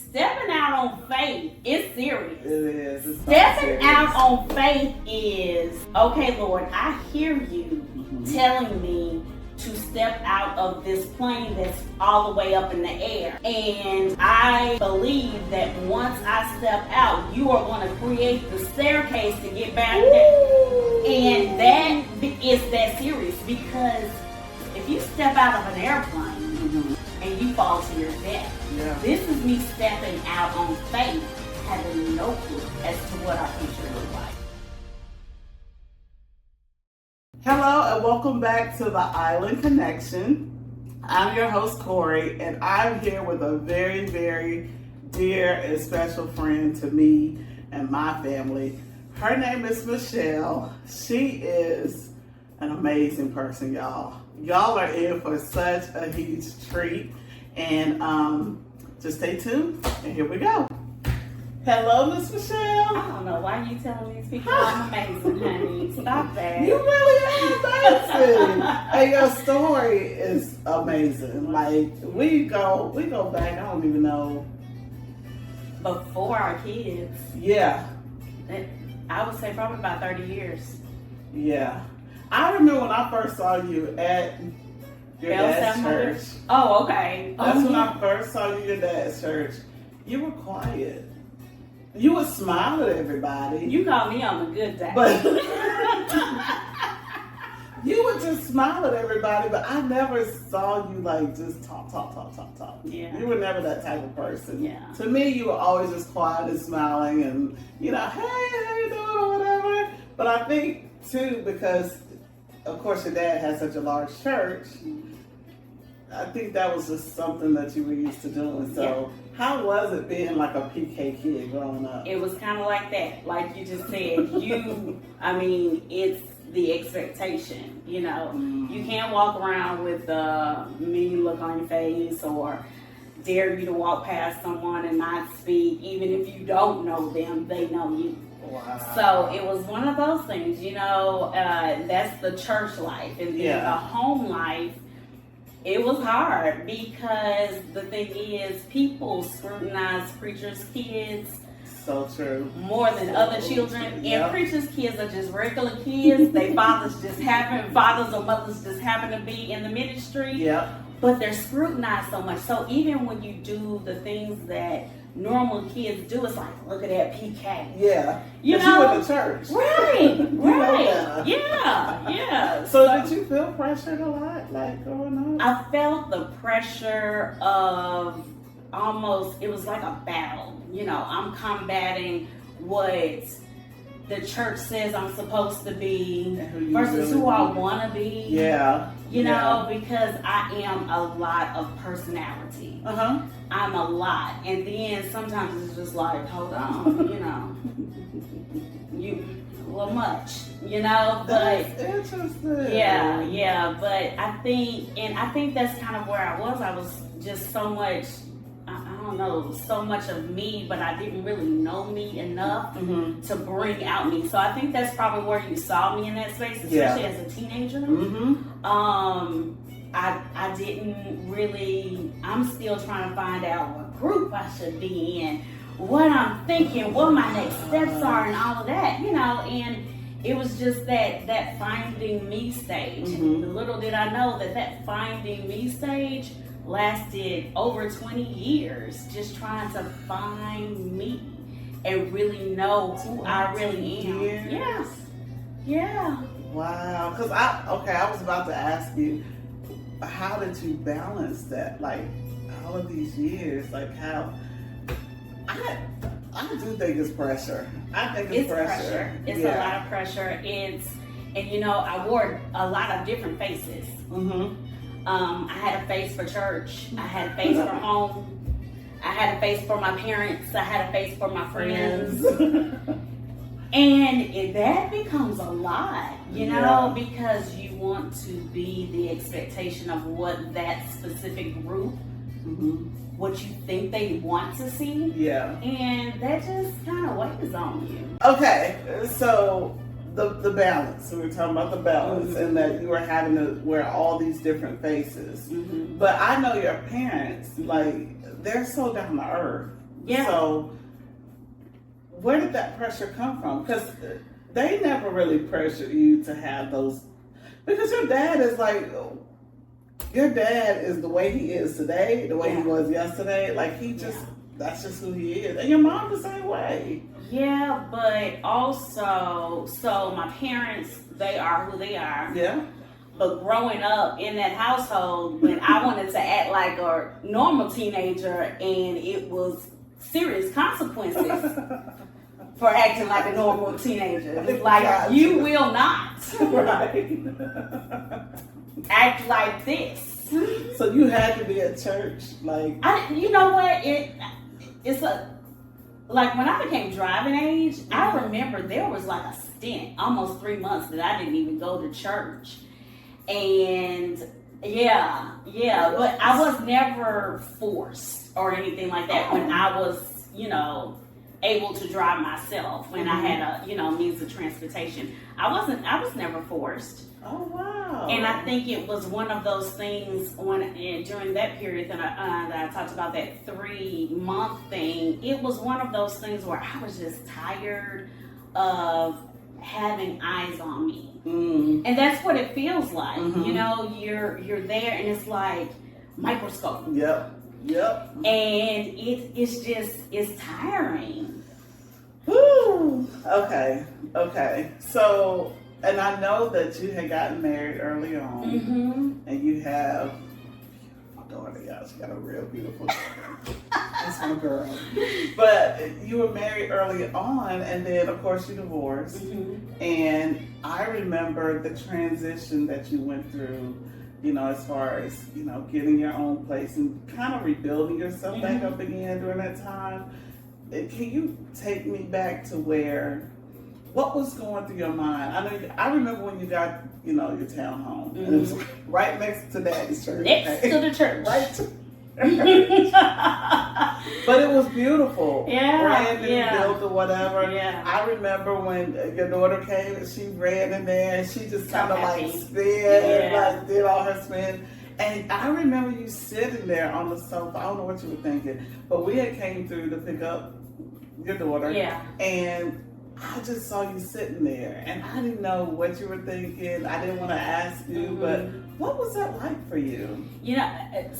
stepping out on faith is serious. It is. It's Stepping serious. out on faith is, okay, Lord, I hear you telling me to step out of this plane that's all the way up in the air. And I believe that once I step out, you are going to create the staircase to get back there. And that is that serious, because if you step out of an airplane and you fall to your death, this is me stepping out on faith, having no clue as to what our future looks like. Hello and welcome back to the Island Connection. I'm your host, Corey, and I'm here with a very, very dear and special friend to me and my family. Her name is Michelle. She is an amazing person, y'all. Y'all are in for such a huge treat, and just stay tuned, and here we go. Hello, Miss Michelle. I don't know why you telling these people I'm amazing, honey. Stop that. You really are amazing. And your story is amazing. Like we go back, I don't even know. Before our kids. Yeah. I would say probably about 30 years. Yeah. I remember when I first saw you at your dad's church. Oh, okay. That's when I first saw you at your dad's church. You were quiet. You would smile at everybody. You called me on a good day. But you would just smile at everybody, but I never saw you like just talk. Yeah. You were never that type of person. Yeah. To me, you were always just quiet and smiling and, hey, how you doing or whatever. But I think too, because of course your dad had such a large church, I think that was just something that you were used to doing. So how was it being like a PK kid growing up? It was kind of like that. Like you just said, it's the expectation, You can't walk around with a mean look on your face or dare you to walk past someone and not speak. Even if you don't know them, they know you. Wow. So it was one of those things, that's the church life. And then the home life, it was hard because the thing is, people scrutinize preachers' kids so true more than other children. And preachers' kids are just regular kids. Fathers or mothers just happen to be in the ministry. Yep. But they're scrutinized so much. So even when you do the things that normal kids do, it's like, look at that PK. Yeah. You went to church. Right. Yeah. So did you feel pressured a lot, like growing up? I felt the pressure of it was like a battle. I'm combating what the church says I'm supposed to be versus who I want to be. Yeah. Because I am a lot of personality. I'm a lot. And then sometimes it's just like, hold on, you a little much, but that's interesting. Yeah. But I think that's kind of where I was. I was just so much, so much of me, but I didn't really know me enough to bring out me. So I think that's probably where you saw me in that space, especially as a teenager. I didn't really, I'm still trying to find out what group I should be in, what I'm thinking, what my next steps are, and all of that, and it was just that finding me stage. Little did I know that finding me stage lasted over 20 years, just trying to find me and really know who I really am. Yeah. Wow. Because I was about to ask you, how did you balance that? Like all of these years, like how? I do think it's pressure. I think it's pressure. It's a lot of pressure. I wore a lot of different faces. I had a face for church. I had a face for home. I had a face for my parents. I had a face for my friends. And that becomes a lot, because you want to be the expectation of what that specific group, what you think they want to see. Yeah. And that just kind of weighs on you. Okay, so the balance. We were talking about the balance and that you were having to wear all these different faces. But I know your parents, like, they're so down to earth. Yeah. So where did that pressure come from? Because they never really pressured you to have those, because your dad is the way he is today, the way he was yesterday. Like, he just, that's just who he is. And your mom the same way. Yeah, but also, so my parents, they are who they are. Yeah. But growing up in that household, when I wanted to act like a normal teenager, and it was serious consequences for acting like a normal teenager. It's like, you will not act like this. So you had to be at church, like. You know what? It's like when I became driving age, I remember there was like a stint, almost 3 months, that I didn't even go to church. And but I was never forced or anything like that when I was, able to drive myself, when I had a, means of transportation. I was never forced. Oh, wow. And I think it was one of those things during that period that I talked about, that 3-month thing. It was one of those things where I was just tired of having eyes on me. And that's what it feels like. You're there, and it's like microscope. Yep. And it's tiring. Woo. Okay. So, and I know that you had gotten married early on, and you have my daughter. Yeah, she got a real beautiful daughter. That's my girl. But you were married early on, and then of course you divorced. And I remember the transition that you went through, as far as, getting your own place and kind of rebuilding yourself back up again during that time. Can you take me back to what was going through your mind? I remember when you got, your townhome, and it was right next to Daddy's church. Next to the church. But it was beautiful. Yeah. Brand new built or whatever. Yeah. I remember when your daughter came and she ran in there, and she just kind of like spin, did all her spin. And I remember you sitting there on the sofa. I don't know what you were thinking, but we had came through to pick up your daughter. Yeah. And I just saw you sitting there, and I didn't know what you were thinking. I didn't want to ask you, but what was that like for you?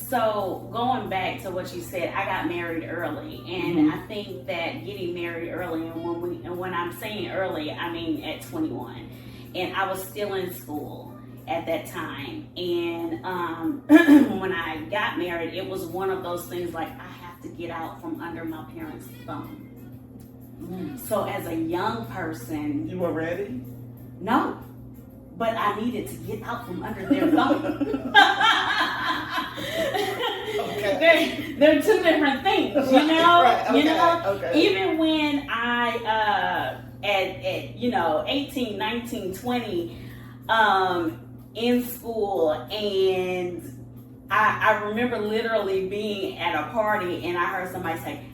So going back to what you said, I got married early, and I think that getting married early, and when I'm saying early, I mean at 21, and I was still in school at that time. And when I got married, it was one of those things like, I have to get out from under my parents' thumb. So as a young person... You were ready? No. But I needed to get out from under their thumb. Okay. They're two different things, Okay. Even when I, at 18, 19, 20, in school, and I remember literally being at a party, and I heard somebody say,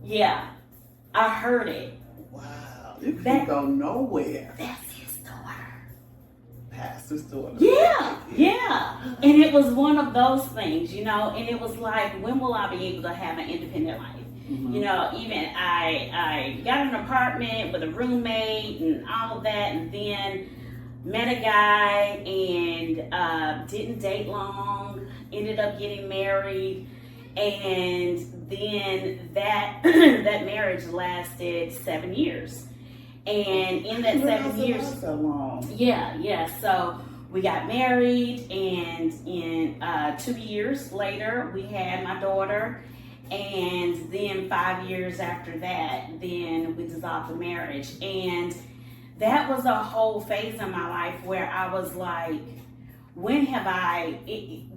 yeah, I heard it. Wow. You couldn't go nowhere. That's his daughter. Pastor's daughter. Yeah. And it was one of those things, and it was like, when will I be able to have an independent life? Even I got an apartment with a roommate and all of that, and then met a guy and didn't date long, ended up getting married. And then that marriage lasted 7 years. And in that 7 years, so long. Yeah. So we got married, and in 2 years later, we had my daughter. And then 5 years after that, then we dissolved the marriage. And that was a whole phase in my life where I was like, when have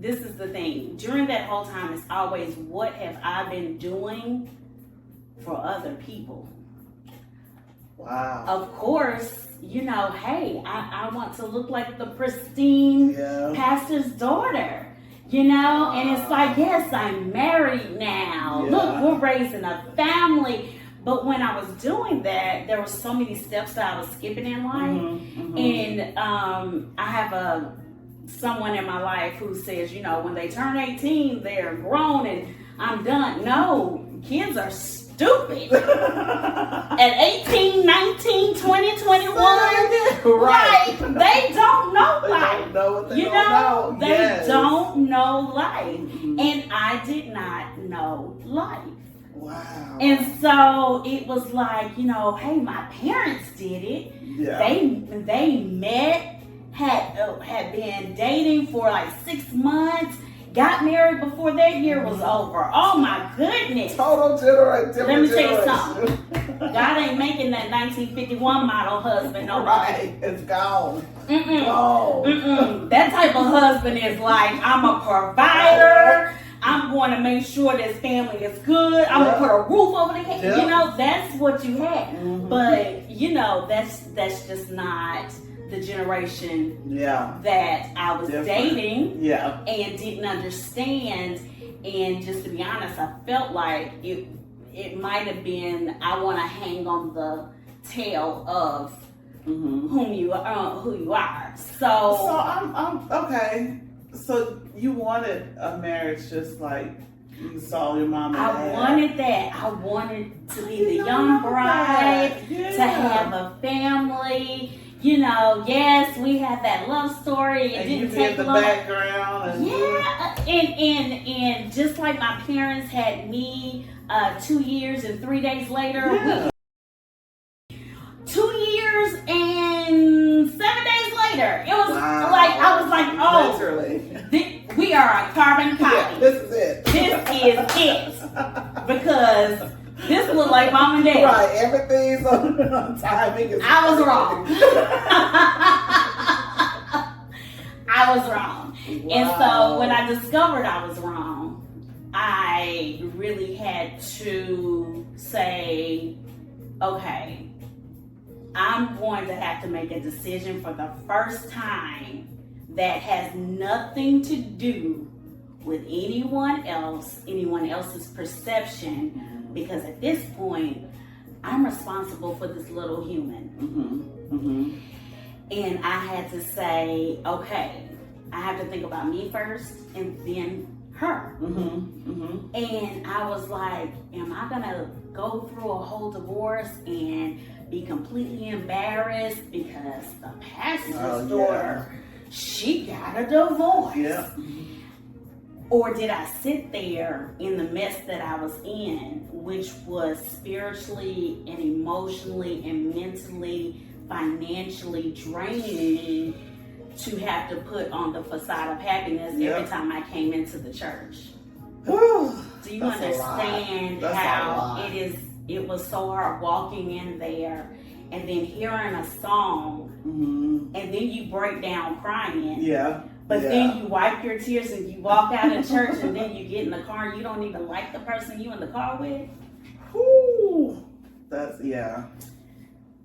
this is the thing, during that whole time, it's always, what have I been doing for other people? Wow. Of course, hey, I want to look like the pristine pastor's daughter, and it's like, yes, I'm married now. Yeah. Look, we're raising a family. But when I was doing that, there were so many steps that I was skipping in life. And I have someone in my life who says, when they turn 18, they're grown, and I'm done. No, kids are stupid. At 18, 19, 20, 21, right. They don't know life. They don't know what they you don't know, know. They Yes. don't know life. And I did not know life. Wow. And so it was like, hey, my parents did it. Yeah. They met, had been dating for like 6 months, got married before that year was over. Oh my goodness. Total generation. Let me tell you something. God ain't making that 1951 model husband no more. Right. It's gone. Gone. That type of husband is like, I'm a provider. I'm going to make sure this family is good. I'm going to put a roof over the head. Yeah. That's what you had. But, that's just not the generation that I was dating and didn't understand. And just to be honest, I felt like it might have been, I want to hang on the tail of who you are. So I'm okay. So you wanted a marriage just like you saw your mom and dad. I wanted that. I wanted to be the young bride, to have a family. Yes, we had that love story. It didn't take the long. Background. And just like my parents had me 2 years and 3 days later. 2 years and 7 days later. It was like, I was like, oh, literally. We are a carbon copy. Yeah, this is it. This is it. Because this looked like mom and dad. Right, everything's on timing. I was wrong. I was wrong. Wow. And so when I discovered I was wrong, I really had to say, okay, I'm going to have to make a decision for the first time that has nothing to do with anyone else's perception, because at this point, I'm responsible for this little human. And I had to say, okay, I have to think about me first and then her. And I was like, am I gonna go through a whole divorce and be completely embarrassed because the pastor's daughter, she got a divorce? Or did I sit there in the mess that I was in, which was spiritually and emotionally and mentally, financially draining me, to have to put on the facade of happiness every time I came into the church? Do you understand how it was so hard walking in there and then hearing a song and then you break down crying. But then you wipe your tears and you walk out of church and then you get in the car and you don't even like the person you in the car with. That's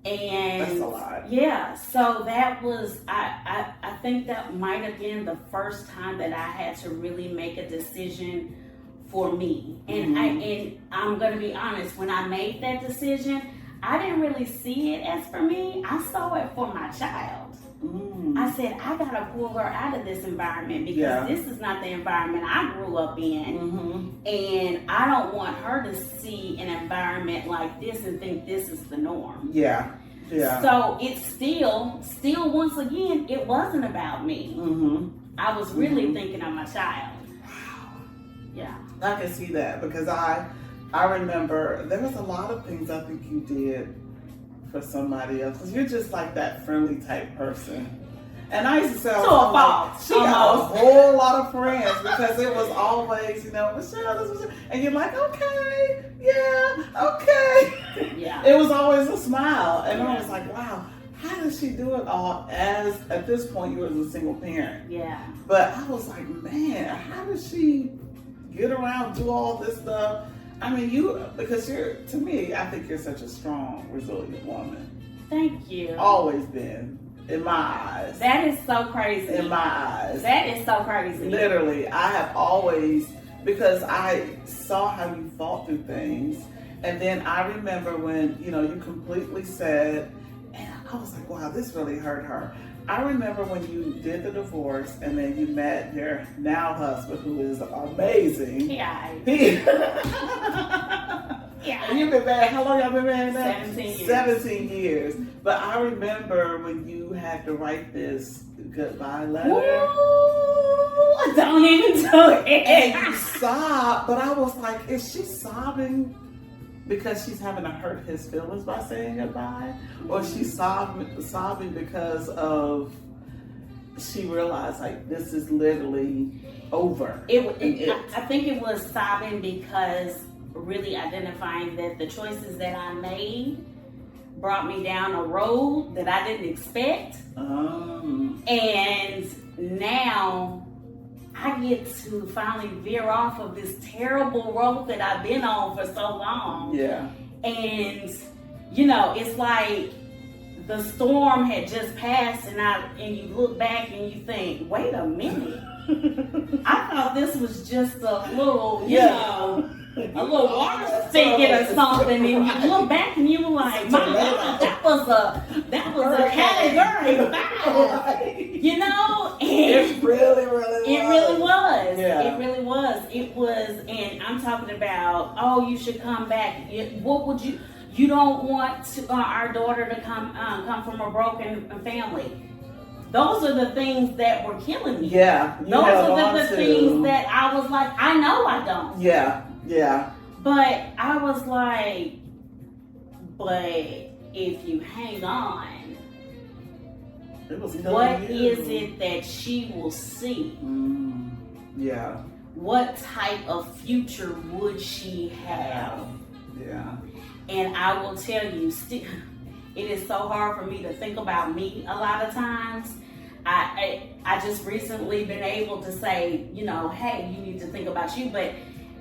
And that's a lot. So that was, I think that might have been the first time that I had to really make a decision for me. And I'm gonna be honest, when I made that decision, I didn't really see it as for me. I saw it for my child. I said, I gotta pull her out of this environment because this is not the environment I grew up in. And I don't want her to see an environment like this and think this is the norm. So it's still once again, it wasn't about me. I was really thinking of my child. I can see that because I remember there was a lot of things I think you did for somebody else, because you're just like that friendly type person. And I used to say, she got a whole lot of friends because it was always, Michelle, this was, and you're like, okay. It was always a smile, and I was like, wow, how does she do it all? As at this point, you were a single parent. But I was like, man, how does she get around, do all this stuff? I mean, because to me, I think you're such a strong, resilient woman. Thank you. Always been, in my eyes. That is so crazy. In my eyes. That is so crazy. Literally, I have always, because I saw how you fought through things. And then I remember when, you completely said, and I was like, wow, this really hurt her. I remember when you did the divorce and then you met your now husband, who is amazing. Yeah. Yeah. And you've been married, how long y'all been married now? 17 years. 17 years. But I remember when you had to write this goodbye letter. Ooh, don't even do it. And you sobbed, but I was like, is she sobbing because she's having to hurt his feelings by saying goodbye? Or she's sobbing because of she realized like this is literally over? I think it was sobbing because really identifying that the choices that I made brought me down a road that I didn't expect. And now I get to finally veer off of this terrible road that I've been on for so long. Yeah. And it's like the storm had just passed, and you look back and you think, wait a minute. I thought this was just a little, a little water spigot or something, and you look back and you were like, my God, that was a category 5, and it really was. It really was. Yeah. It really was. It was, and I'm talking about, oh, you should come back. What would you don't want our daughter to come from a broken family. Those are the things that were killing me. Yeah. Those are the things that I was like, I know I don't. Yeah. Yeah. But I was like, but if you hang on, what is it that she will see? Yeah. What type of future would she have? Yeah. And I will tell you, it is so hard for me to think about me a lot of times. I just recently been able to say, hey, you need to think about you. But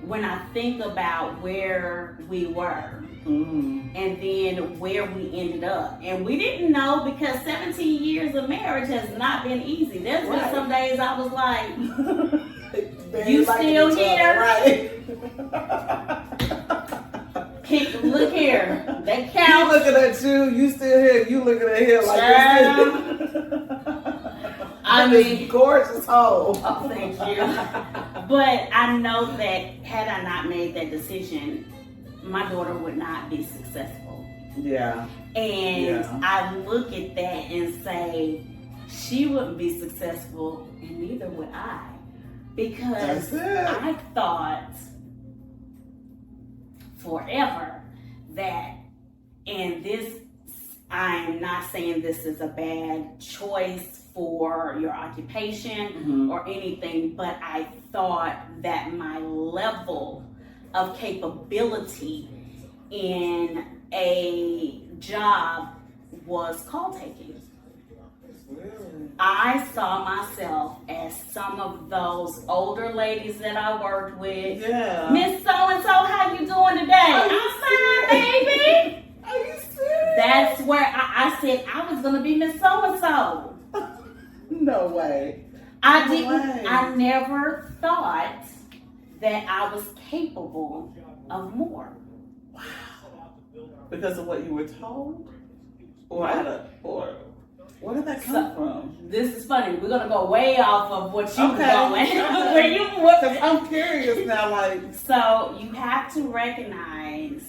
when I think about where we were and then where we ended up, and we didn't know, because 17 years of marriage has not been easy. There's been some days I was like, you still here? Right. Look here. That couch. He looking at you still here. You looking at him like this. Gorgeous home. Oh, thank you. But I know that had I not made that decision, my daughter would not be successful. Yeah. And I look at that and say, she wouldn't be successful, and neither would I. Because I thought forever that, and this, I'm not saying this is a bad choice for your occupation or anything, but I thought that my level of capability in a job was call taking. I saw myself as some of those older ladies that I worked with. Yeah. Miss So-and-so, how you doing today? I'm fine, baby. Are you serious? That's where I said I was going to be Miss So-and-so. No way. I never thought that I was capable of more. Wow. Because of what you were told? Or where did that come from? This is funny. We're gonna go way off of what you were going. Because I'm curious now. So you have to recognize,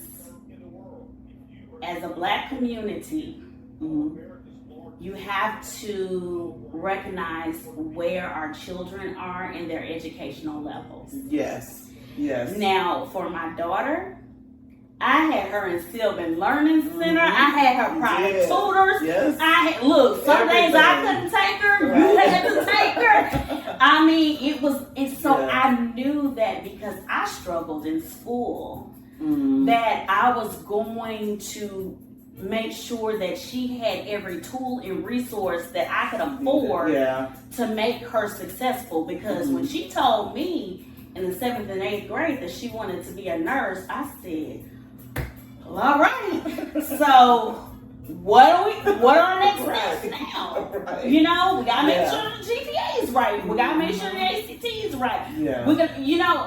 as a Black community, you have to recognize where our children are in their educational levels. Yes. Now, for my daughter, I had her in Sylvan Learning Center. I had her private tutors. Yes. Some days I couldn't take her. You had to take her. I mean, I knew that because I struggled in school, that I was going to make sure that she had every tool and resource that I could afford to make her successful. Because when she told me in the 7th and 8th grade that she wanted to be a nurse, I said, well, all right. So what are our next steps now? Right. We gotta make sure the GPA is right. We gotta make sure the ACT is right. Yeah. We got,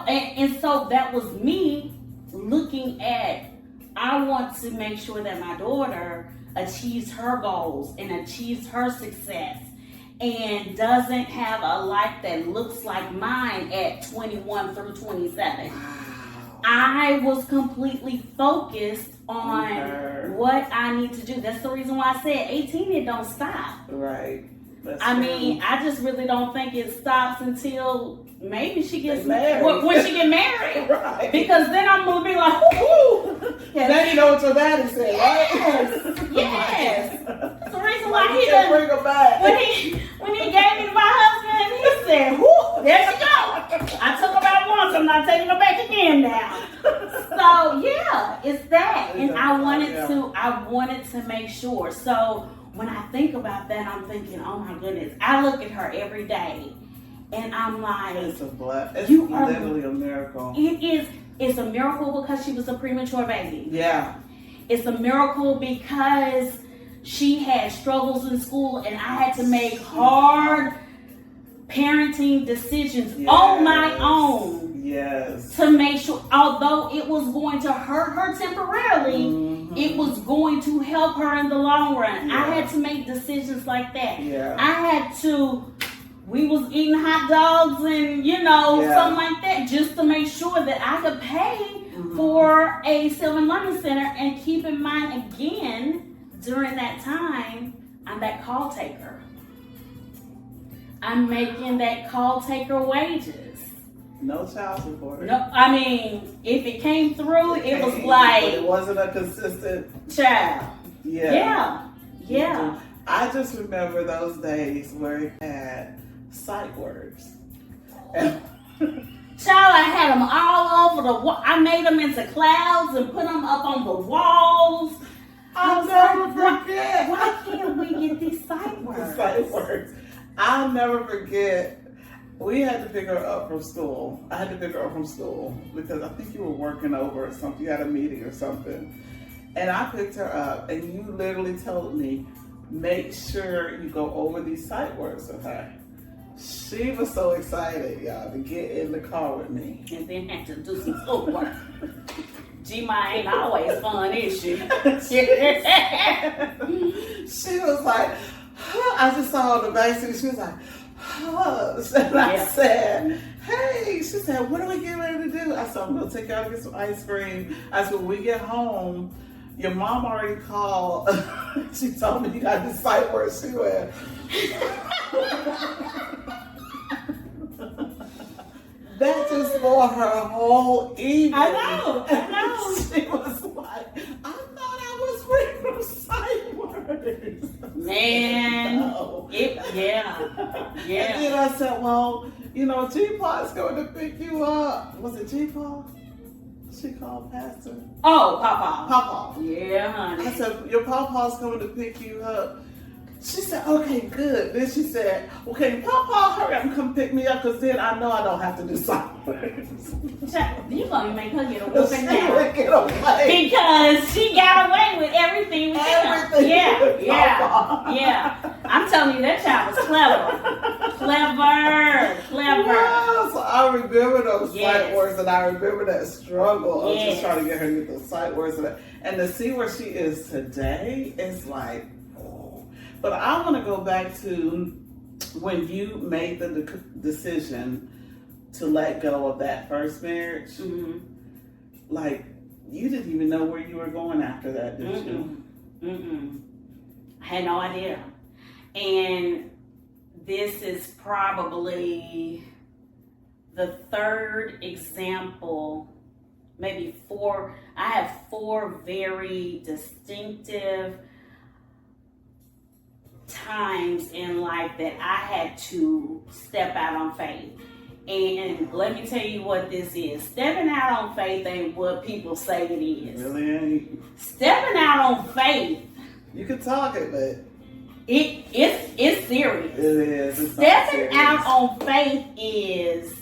and so that was me looking at, I want to make sure that my daughter achieves her goals and achieves her success. and doesn't have a life that looks like mine at 21 through 27. I was completely focused on what I need to do. That's the reason why I said 18, it don't stop. Right. I mean, I just really don't think it stops until maybe she gets married. When she get married. Right. Because then I'm going to be like, whoo. Then you know what your daddy said, yes. right? Yes. That's the reason why he didn't bring her back. When he gave me my husband, he said, whoo, there she go. I took her back once, I'm not taking her back again now. So yeah, it's that. And I wanted to make sure. So when I think about that, I'm thinking, oh my goodness, I look at her every day and I'm like, it's literally a miracle. It's a miracle because she was a premature baby. Yeah. It's a miracle because she had struggles in school and I had to make hard parenting decisions on my own. Yes. To make sure, although it was going to hurt her temporarily, it was going to help her in the long run. Yeah. I had to make decisions like that. Yeah. We was eating hot dogs and, something like that just to make sure that I could pay for a Sylvan Learning Center. And keep in mind, again, during that time, I'm that call taker. I'm making that call taker wages. No child support. No, I mean, if it came through, it was like... But it wasn't a consistent... Child. Yeah. Yeah. I just remember those days where it had sight words. And child, I had them all over the wall. I made them into clouds and put them up on the walls. I'll never forget. Why can't we get these sight words? The sight words. I'll never forget. We had to pick her up from school. I had to pick her up from school because I think you were working over or something. You had a meeting or something. And I picked her up and you literally told me, make sure you go over these sight words with her. She was so excited, y'all, to get in the car with me. And then had to do some schoolwork. G-Ma ain't always fun, is she? She was like, I just saw her on the back seat. She was like, and I said, hey, she said, what are we getting ready to do? I said, I'm going to take you out to get some ice cream. I said, when we get home, your mom already called. She told me you got this sight word. She went. That just for her whole evening. I know. She was like, I thought I was free from sight words. Man. No. Yeah. And then I said, well, G-Pa's going to pick you up. Was it G-Pa? She called Pastor. Oh, Papa. Papa. Yeah, honey. I said, your Papa's coming to pick you up. She said, okay, good. Then she said, okay, Papa, hurry up and come pick me up because then I know I don't have to do something. You're going to make her get a whooping now. Get away. Because she got away with everything with him. Yeah. I'm telling you, that child was clever. Yeah, so I remember those sight words and I remember that struggle of just trying to get her to get those sight words. And to see where she is today, it's like, but I want to go back to when you made the decision to let go of that first marriage. Mm-hmm. Like, you didn't even know where you were going after that, did you? I had no idea. And this is probably the third example, maybe four. I have four very distinctive times in life that I had to step out on faith. And let me tell you what this is. Stepping out on faith ain't what people say it is. Really ain't. Stepping out on faith. You can talk it, but it's serious. It is. It's Stepping out on faith is,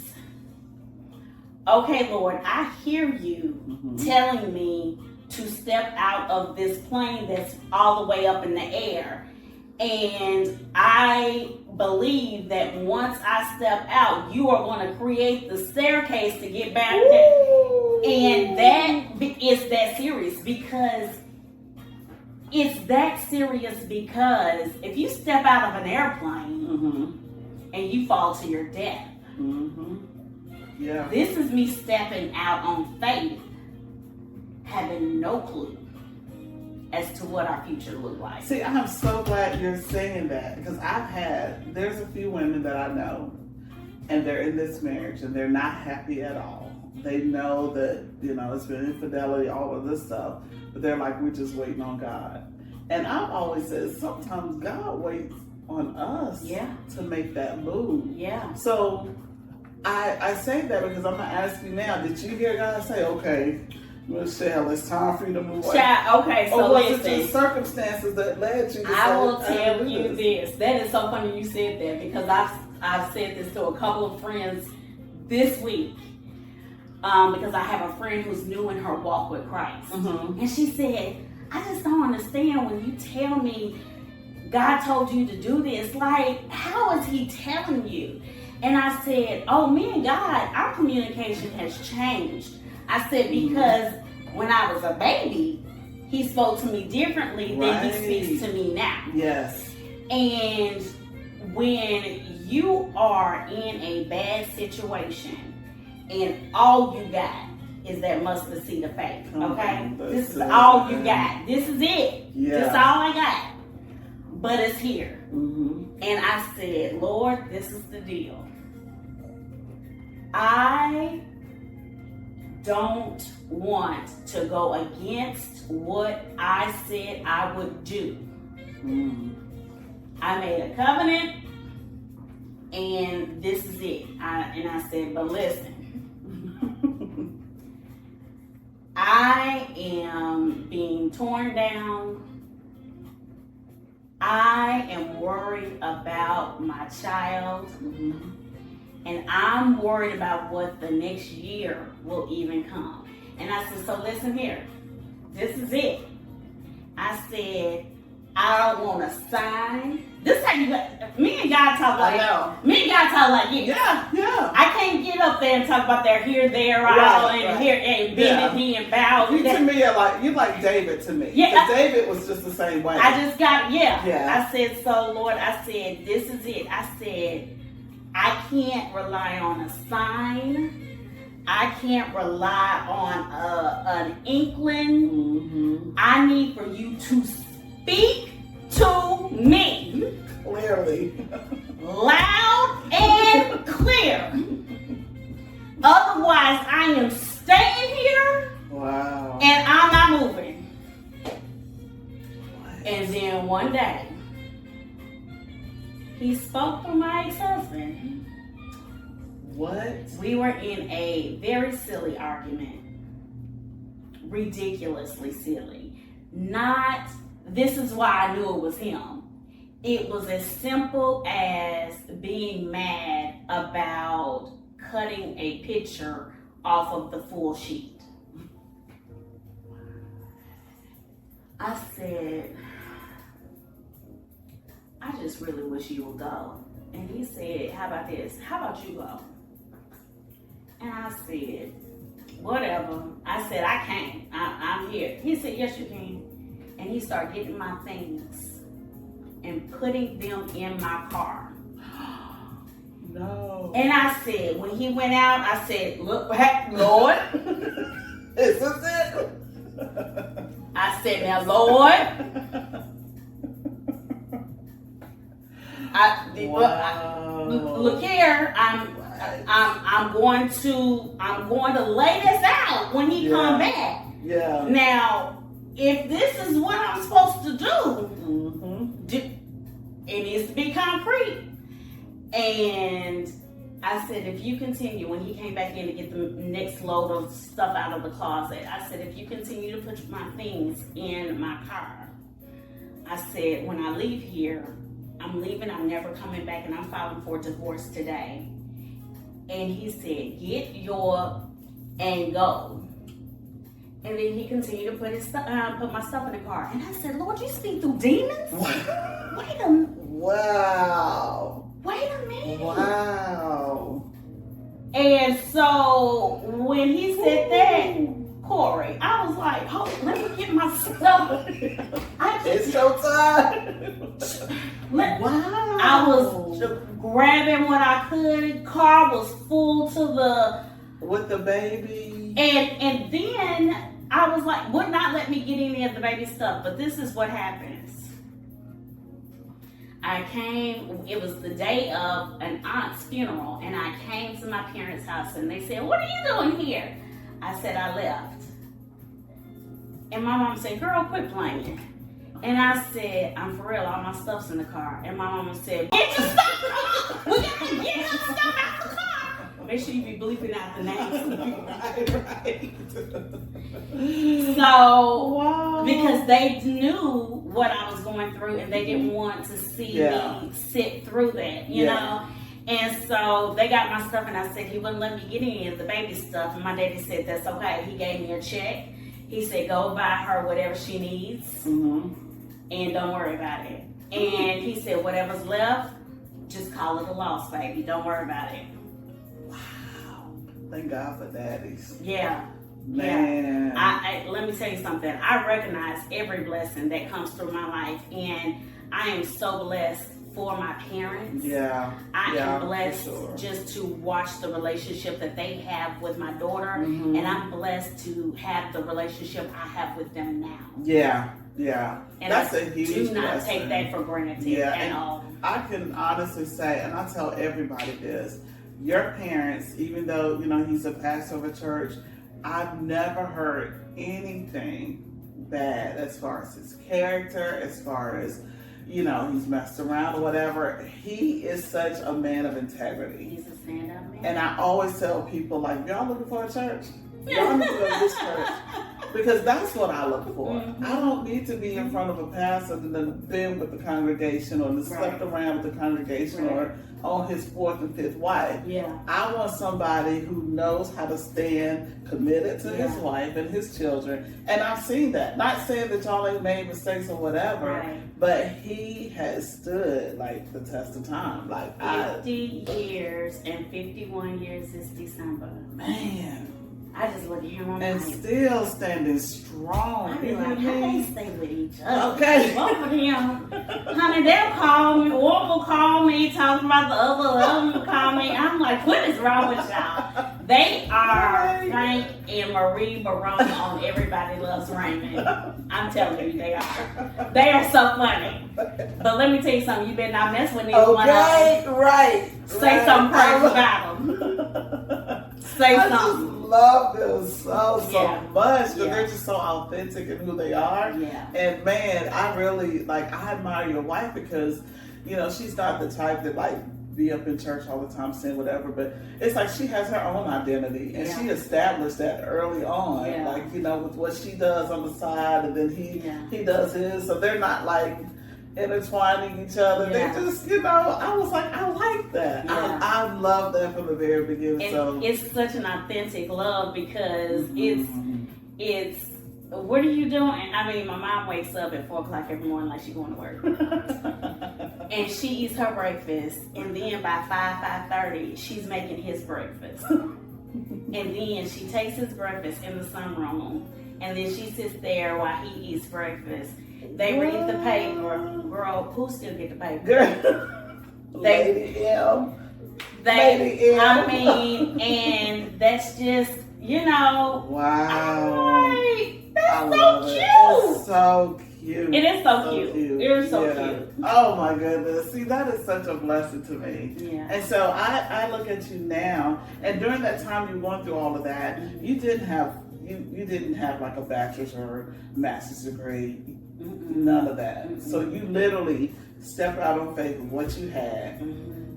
okay, Lord, I hear you telling me to step out of this plane that's all the way up in the air. And I believe that once I step out, you are going to create the staircase to get back there. And that is that serious because it's that serious because if you step out of an airplane and you fall to your death, yeah, this is me stepping out on faith, having no clue as to what our future look like. See, I'm so glad you're saying that because there's a few women that I know and they're in this marriage and they're not happy at all. They know that, it's been infidelity, all of this stuff, but they're like, we're just waiting on God. And I've always said, sometimes God waits on us to make that move. Yeah. So I say that because I'm going to ask you now, did you hear God say, okay, Michelle, it's time for you to move away? Okay, so or was listen. it just circumstances that led you to I say, will tell you this. That is so funny you said that because I've said this to a couple of friends this week. Because I have a friend who's new in her walk with Christ. And she said, I just don't understand when you tell me God told you to do this. Like, how is he telling you? And I said, me and God, our communication has changed. I said, because when I was a baby, he spoke to me differently than he speaks to me now. Yes. And when you are in a bad situation and all you got is that mustard seed of faith, okay? This is all you got. This is it. Yeah. This is all I got. But it's here. And I said, Lord, this is the deal. I don't want to go against what I said I would do. I made a covenant, and this is it. I said, but listen, I am being torn down. I am worried about my child. And I'm worried about what the next year will even come. And I said, so listen here. This is it. I said, I don't want to sign. This is how you got, me and God talk like, me and God talk like you. Yeah. I can't get up there and talk about their here, there, and here, and bend knee and bow. You to me are you like David to me. Yeah. David was just the same way. I just got, I said, so Lord, I said, this is it. I said, I can't rely on a sign. I can't rely on an inkling. I need for you to speak to me. Clearly. Loud and clear. Otherwise, I am staying here. Wow. And I'm not moving. And then one day, he spoke to my ex-husband. What? We were in a very silly argument. Ridiculously silly. This is why I knew it was him. It was as simple as being mad about cutting a picture off of the full sheet. I said, I just really wish you would go. And he said, how about this? How about you go? And I said, whatever. I said, I can't. I'm here. He said, yes, you can. And he started getting my things and putting them in my car. No. And I said, when he went out, I said, look, Lord. This is it. I said, now, Lord. Look here, I'm going to lay this out when he come back. Yeah. Now, if this is what I'm supposed to do, it needs to be concrete. And I said, if you continue, when he came back in to get the next load of stuff out of the closet, I said, if you continue to put my things in my car, I said, when I leave here, I'm leaving, I'm never coming back, and I'm filing for divorce today. And he said, get your and go. And then he continued to put my stuff in the car. And I said, Lord, you speak through demons? Wait a minute. Wow. Wait a minute. Wow. And so when he said that, Corey, I was like, oh, let me get my stuff. I It's showtime. Wow. I was grabbing what I could. Car was full to the with the baby. And then I was like, would not let me get any of the baby stuff. But this is what happens. I came, it was the day of an aunt's funeral, and I came to my parents' house, and they said, what are you doing here? I said, I left. And my mom said, girl, quit playing. And I said, I'm for real, all my stuff's in the car. And my mama said, get your stuff out! We gotta get your stuff out the car! Make sure you be bleeping out the names. Right. So, wow. Because they knew what I was going through, and they didn't want to see me sit through that, you know? And so they got my stuff, and I said, he wouldn't let me get any of the baby stuff. And my daddy said, that's okay. He gave me a check. He said, go buy her whatever she needs, and don't worry about it. And he said, whatever's left, just call it a loss, baby. Don't worry about it. Wow. Thank God for daddies. Yeah. Man. I let me tell you something. I recognize every blessing that comes through my life, and I am so blessed for my parents. Yeah. I am blessed just to watch the relationship that they have with my daughter, and I'm blessed to have the relationship I have with them now. Yeah. Yeah. And that's I a huge do not blessing. take that for granted at all. I can honestly say, and I tell everybody this, your parents, even though, you know, he's a pastor of a church, I've never heard anything bad as far as his character, as far as, you know, he's messed around or whatever. He is such a man of integrity. He's a stand-up man. And I always tell people, like, y'all looking for a church? Y'all need to go to this church. Because that's what I look for. I don't need to be in front of a pastor and then been with the congregation or slept around with the congregation or on his fourth and fifth wife. Yeah. I want somebody who knows how to stand committed to his wife and his children. And I've seen that. Not saying that y'all ain't made mistakes or whatever, but he has stood like the test of time. Like 50 years and 51 years this December. Man. I just look at him and like, still standing strong. I be like, how they stay with each other? Okay. Both of them. Honey, they'll call me. One will call me talking about the other will call me. I'm like, what is wrong with y'all? They are Frank and Marie Barone on Everybody Loves Raymond. I'm telling you, they are. They are so funny. But let me tell you something. You better not mess with these one of them. Right. Say something crazy about them. Say something. Love them so much because they're just so authentic in who they are. And man, I really I admire your wife because, you know, she's not the type that be up in church all the time saying whatever, but it's like she has her own identity and she established that early on. Like, you know, with what she does on the side and then he does his, so they're not intertwining each other. They just, you know, I was like, I like that. I love that from the very beginning. And so it's such an authentic love because it's what are you doing? I mean, my mom wakes up at 4 o'clock every morning like she's going to work. And she eats her breakfast, and then by 5:30, she's making his breakfast. And then she takes his breakfast in the sunroom, and then she sits there while he eats breakfast. They read the paper. Girl, who still get the paper? Lady M. I mean, and that's just, you know. Wow. That's so cute. It's so cute. It is so cute. It is so cute. Oh my goodness. See, that is such a blessing to me. And so I look at you now, and during that time you were going through all of that, you didn't have like a bachelor's or master's degree. None of that. So you literally stepped out on faith of what you had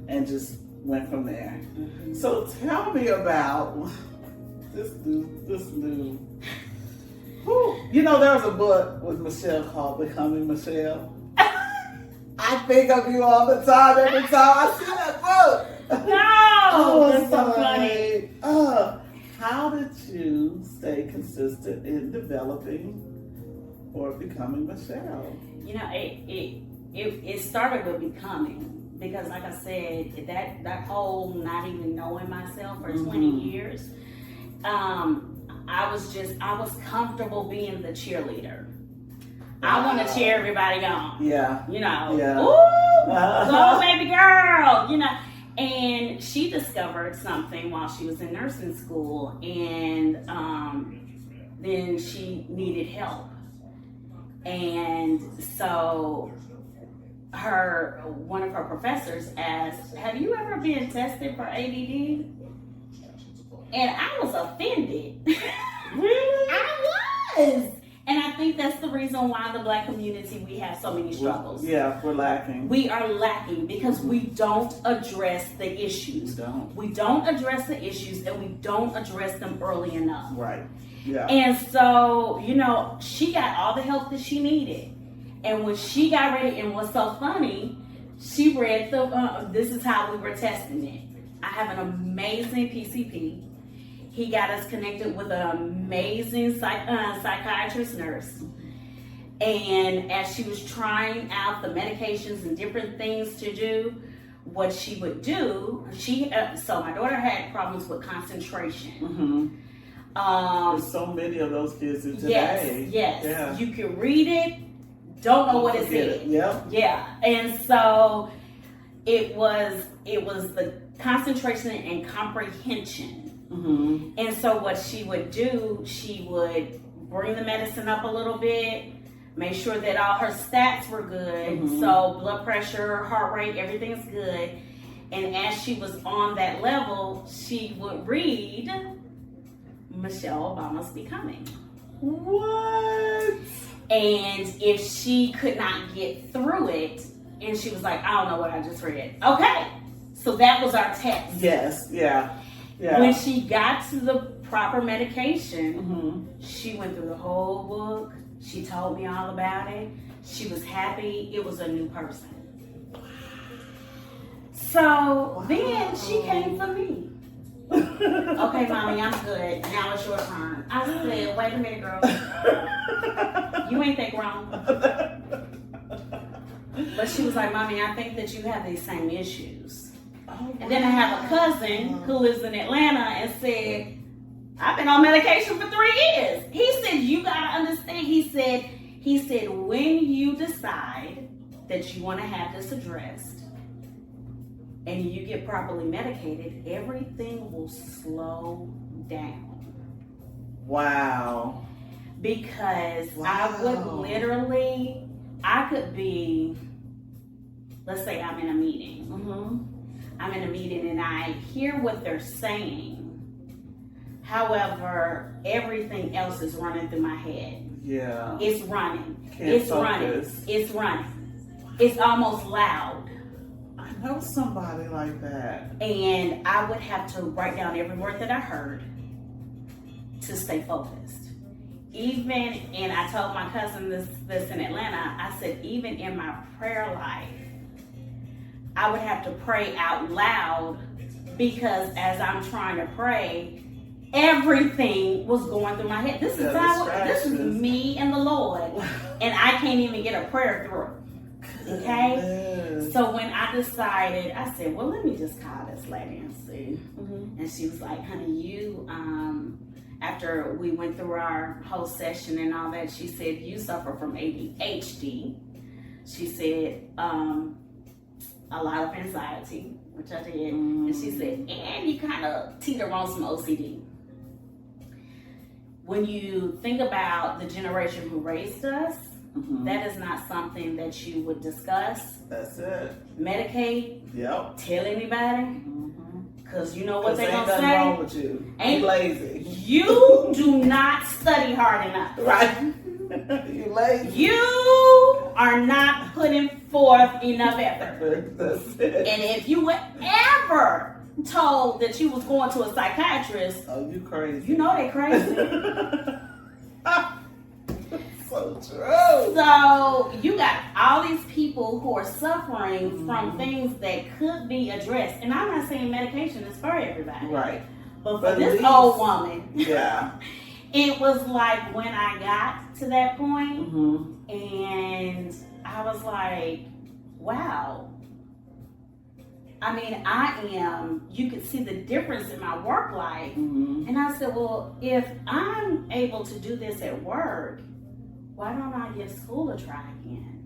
and just went from there. So tell me about this new. You know, there was a book with Michelle called Becoming Michelle. I think of you all the time, every time I see that book. No! That's so funny. How did you stay consistent in developing or becoming Michelle? You know, it started with becoming, because like I said, that whole not even knowing myself for 20 years, I was comfortable being the cheerleader. I want to cheer everybody on. Yeah. You know, Yeah. ooh, go baby girl, you know. And she discovered something while she was in nursing school, and then she needed help. And so one of her professors asked, have you ever been tested for ADD? And I was offended. Really? I was. And I think that's the reason why the Black community, we have so many struggles. Yeah, we're lacking. We are lacking because we don't address the issues. We don't address the issues, and we don't address them early enough. Right. Yeah. And so, you know, she got all the help that she needed. And when she got ready, and what's so funny, she read this is how we were testing it. I have an amazing PCP. He got us connected with an amazing psychiatrist nurse. And as she was trying out the medications and different things to do, what she would do, so my daughter had problems with concentration. There's so many of those kids in today. Yes. Yeah. You can read it, don't know what it said. Yep. Yeah. And so it was the concentration and comprehension. And so what she would do, she would bring the medicine up a little bit, make sure that all her stats were good. So blood pressure, heart rate, everything's good. And as she was on that level, she would read Michelle Obama's Becoming. What? And if she could not get through it, and she was like, I don't know what I just read. Okay, so that was our test. Yes, yeah. Yeah. When she got to the proper medication, she went through the whole book. She told me all about it. She was happy. It was a new person. So then she came for me. Okay, mommy, I'm good. Now it's your turn. I said, wait a minute, girl. You ain't that grown. But she was like, mommy, I think that you have these same issues. And then I have a cousin who lives in Atlanta and said, I've been on medication for 3 years. He said, you gotta understand. He said, when you decide that you want to have this addressed and you get properly medicated, everything will slow down. Wow. Because I would literally, I could be, let's say I'm in a meeting. I'm in a meeting and I hear what they're saying. However, everything else is running through my head. Yeah. It's running. Can't focus. It's running. It's almost loud. I know somebody like that. And I would have to write down every word that I heard to stay focused. And I told my cousin this in Atlanta, I said, even in my prayer life, I would have to pray out loud because as I'm trying to pray, everything was going through my head. This is me and the Lord, and I can't even get a prayer through. Okay? So when I decided, I said, well, let me just call this lady and see. And she was like, honey, you, after we went through our whole session and all that, she said, you suffer from ADHD. She said, a lot of anxiety, which I did. And she said, and you kind of teeter on some OCD. When you think about the generation who raised us, that is not something that you would discuss. That's it. Medicate. Yep. Tell anybody. Because you know what they're going to say. Ain't nothing wrong with you. Ain't lazy. You do not study hard enough. Right. You lazy. You are not putting forth enough effort. That's it. And if you were ever told that you was going to a psychiatrist, oh, you crazy. You know they crazy. So true. So you got all these people who are suffering from things that could be addressed. And I'm not saying medication is for everybody. Right. But for this old woman, yeah, it was like when I got to that point, and I was like, wow. I mean, you could see the difference in my work life. And I said, well, if I'm able to do this at work, why don't I give school a try again?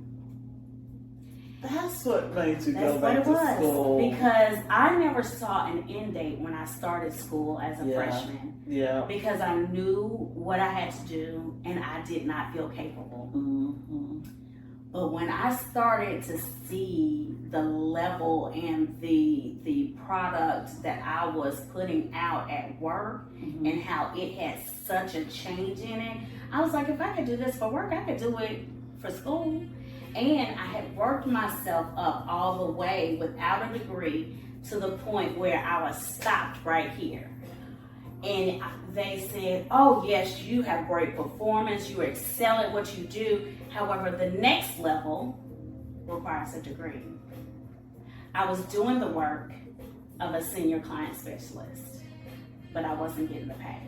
That's what made you That's go back what it to was. school. Because I never saw an end date when I started school as a freshman. Yeah. Because I knew what I had to do and I did not feel capable. Mm-hmm. But when I started to see the level and the product that I was putting out at work and how it had such a change in it, I was like, if I could do this for work, I could do it for school. And I had worked myself up all the way without a degree to the point where I was stopped right here. And they said, oh yes, you have great performance, you excel at what you do. However, the next level requires a degree. I was doing the work of a senior client specialist, but I wasn't getting the pay.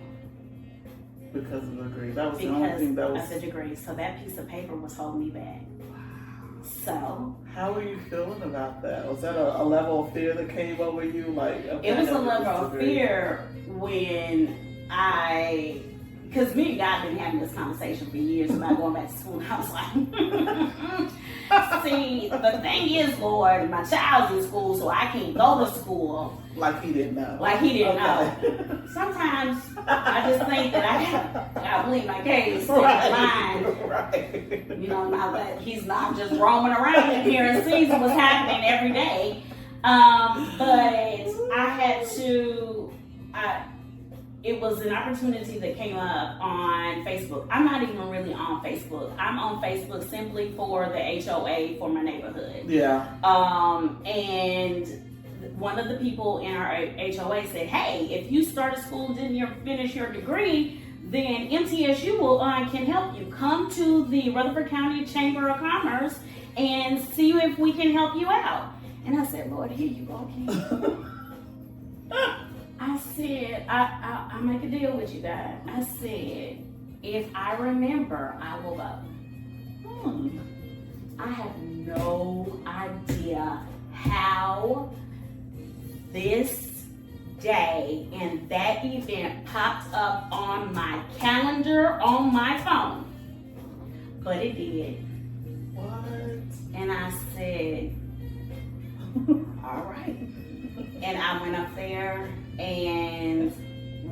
Because of the degree. That was the only thing that was... Because of the degree. So that piece of paper was holding me back. So... How were you feeling about that? Was that a level of fear that came over you? Like, okay, it was a level of fear when because me and God been having this conversation for years about going back to school. And I was like, see, the thing is, Lord, my child's in school, so I can't go to school. Like he didn't know. Like he didn't know. Sometimes I just think that I gotta believe my case. Right. You know, now that he's not just roaming around here and seeing what's happening every day. But I had to, it was an opportunity that came up on Facebook. I'm not even really on Facebook. I'm on Facebook simply for the HOA for my neighborhood. Yeah. And one of the people in our HOA said, hey, if you start a school and didn't finish your degree, then MTSU can help you. Come to the Rutherford County Chamber of Commerce and see if we can help you out. And I said, Lord, here you go again. I said, I make a deal with you guys. I said, if I remember, I will go. I have no idea how this day and that event popped up on my calendar on my phone. But it did. What? And I said, all right. And I went up there, and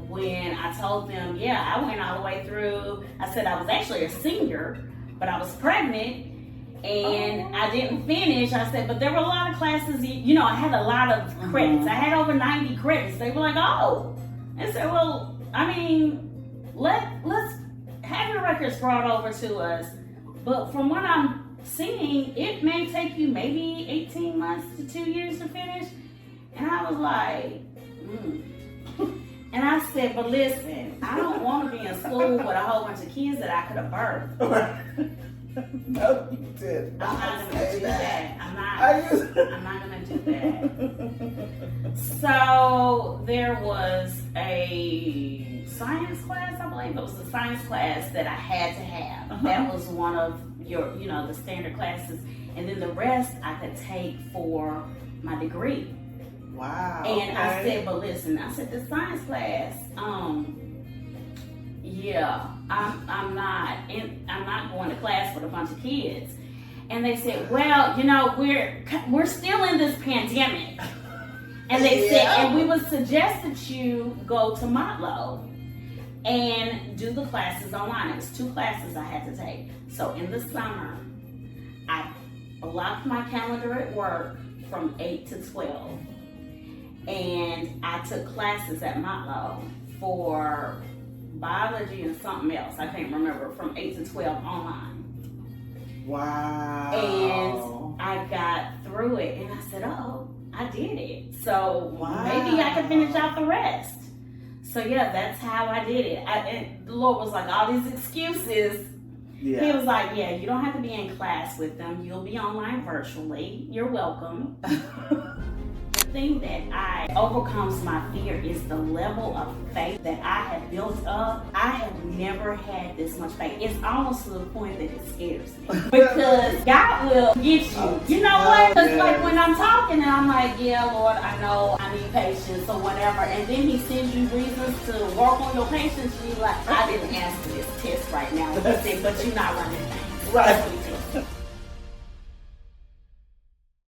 when I told them, I went all the way through. I said I was actually a senior, but I was pregnant. And I didn't finish. I said, but there were a lot of classes, I had a lot of credits. I had over 90 credits. They were like, oh. I said, well, let's have your records brought over to us. But from what I'm seeing, it may take you maybe 18 months to 2 years to finish. And I was like, And I said, but listen, I don't want to be in school with a whole bunch of kids that I could have birthed. No, you did. I'm not going to do that. I'm not going to do that. So there was a science class, I believe. It was a science class that I had to have. That was one of your, the standard classes. And then the rest I could take for my degree. Wow. And I said, but listen, the science class, I'm not going to class with a bunch of kids. And they said, well, we're still in this pandemic. And they said, and we would suggest that you go to Motlow and do the classes online. It was 2 classes I had to take. So in the summer, I blocked my calendar at work from 8 to 12. And I took classes at Motlow for biology and something else. I can't remember, from 8 to 12 online. Wow. And I got through it and I said, oh, I did it. So maybe I could finish out the rest. So that's how I did it. And the Lord was like, all these excuses. Yeah. He was like, you don't have to be in class with them. You'll be online virtually. You're welcome. thing that overcomes my fear is the level of faith that I have built up. I have never had this much faith. It's almost to the point that it scares me. Because God will get you. You know what? Because like when I'm talking and I'm like, yeah, Lord, I know I need patience or whatever. And then he sends you reasons to work on your patience. And you're like, I didn't ask for this test right now. He said, but you're not running things. Right. That's what he